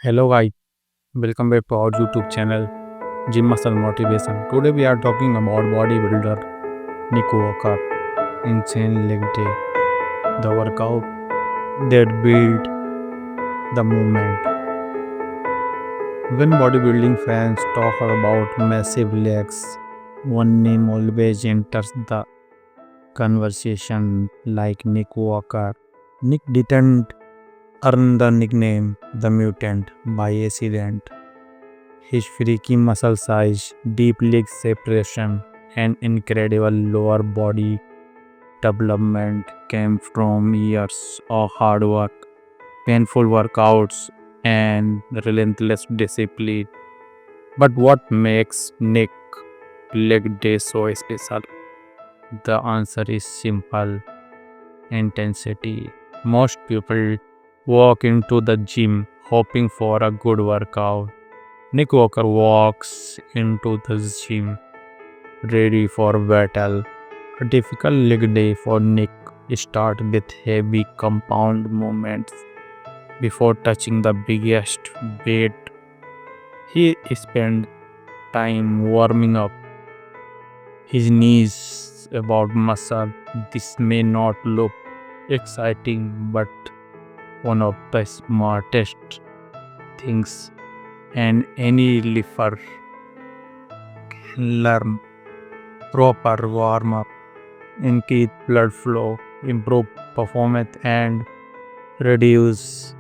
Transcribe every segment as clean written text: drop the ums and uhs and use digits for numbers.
Hello guys, welcome back to our YouTube channel Gym Muscle Motivation. Today we are talking about bodybuilder Nick Walker, Insane Leg Day, the workout that built the movement. When bodybuilding fans talk about massive legs, one name always enters the conversation like Nick Walker. Nick didn't earn the nickname the mutant by accident. His freaky muscle size, deep leg separation, and incredible lower body development came from years of hard work, painful workouts, and relentless discipline. But what makes Nick leg day so special? The answer is simple: intensity. Most people walk into the gym hoping for a good workout. Nick Walker walks into the gym ready for battle. A difficult leg day for Nick starts with heavy compound movements. Before touching the biggest weight, he spends time warming up his knees about muscle. This may not look exciting, but one of the smartest things and any lifter learn. Proper warm up, increase blood flow, improve performance, and reduce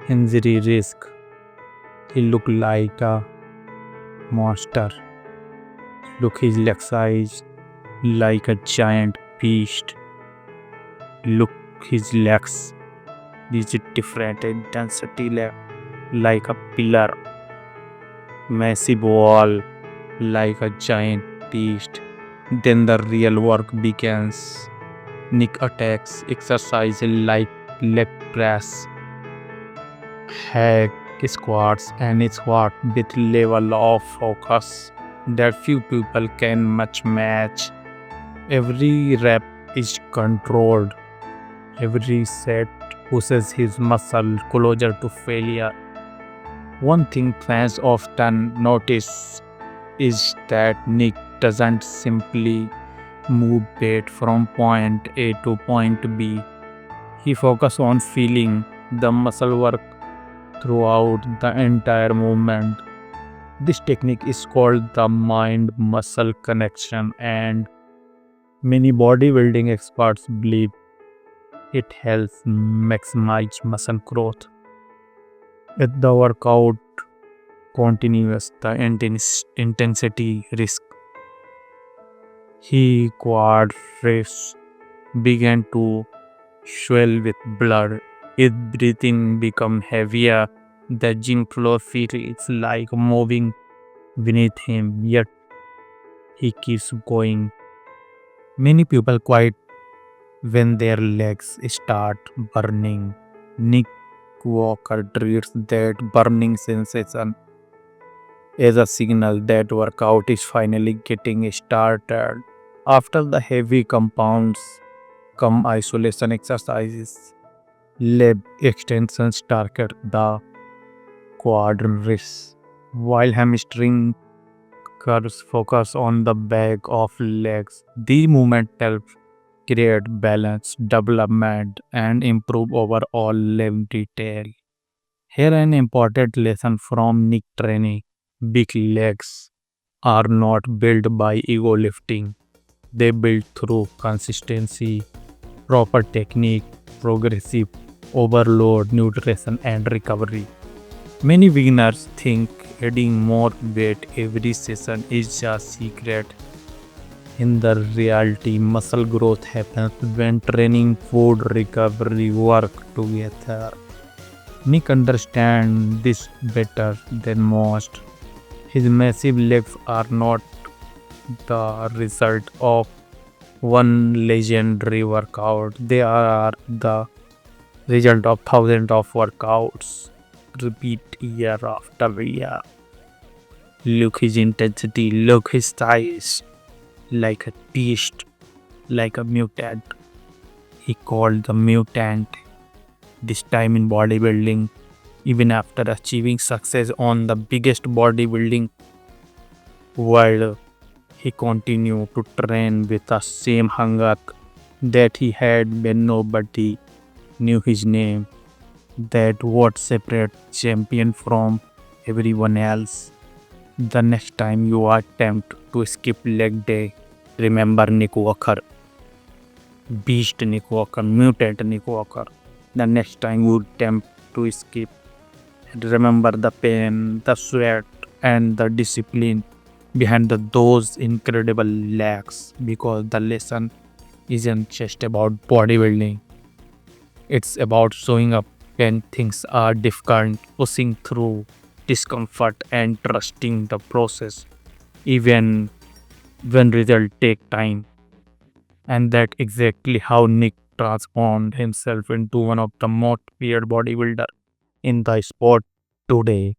injury risk. He look like a monster. Look his leg size like a giant beast. Look his legs. This is different intensity like a pillar. Massive wall like a giant beast. Then the real work begins. Nick attacks exercises like leg press, hack squats, and squat with level of focus that few people can match. Every rep is controlled. Every set pushes his muscle closer to failure. One thing fans often notice is that Nick doesn't simply move weight from point A to point B. He focuses on feeling the muscle work throughout the entire movement. This technique is called the mind muscle connection, and many bodybuilding experts believe it helps maximize muscle growth. As the workout continues, the intensity risk. His quad ribs began to swell with blood. His breathing became heavier. The gym floor feels like moving beneath him, yet he keeps going. Many people quit when their legs start burning. Nick Walker treats that burning sensation as a signal that workout is finally getting started. After the heavy compounds come isolation exercises, leg extensions target the quadriceps, while hamstring curves focus on the back of legs. These movements help create balance, development, and improve overall leg detail. Here an important lesson from Nick training. Big legs are not built by ego lifting. They built through consistency, proper technique, progressive overload, nutrition, and recovery. Many beginners think adding more weight every session is a secret. In the reality, muscle growth happens when training, food, recovery work together. Nick understands this better than most. His massive legs are not the result of one legendary workout. They are the result of thousands of workouts. Repeat year after year. Look his intensity, look his size, like a beast, like a mutant. He called the mutant. This time in bodybuilding, Even after achieving success on the biggest bodybuilding world, he continued to train with the same hunger that he had when nobody knew his name. That what separates champion from everyone else. The next time you attempt to skip leg day, remember Nick Walker, Beast Nick Walker, Mutant Nick Walker. The next time you attempt to skip, remember the pain, the sweat, and the discipline behind those incredible legs, because the lesson isn't just about bodybuilding. It's about showing up when things are difficult, pushing through discomfort, and trusting the process, even when results take time. And that's exactly how Nick transformed himself into one of the most feared bodybuilder in the sport today.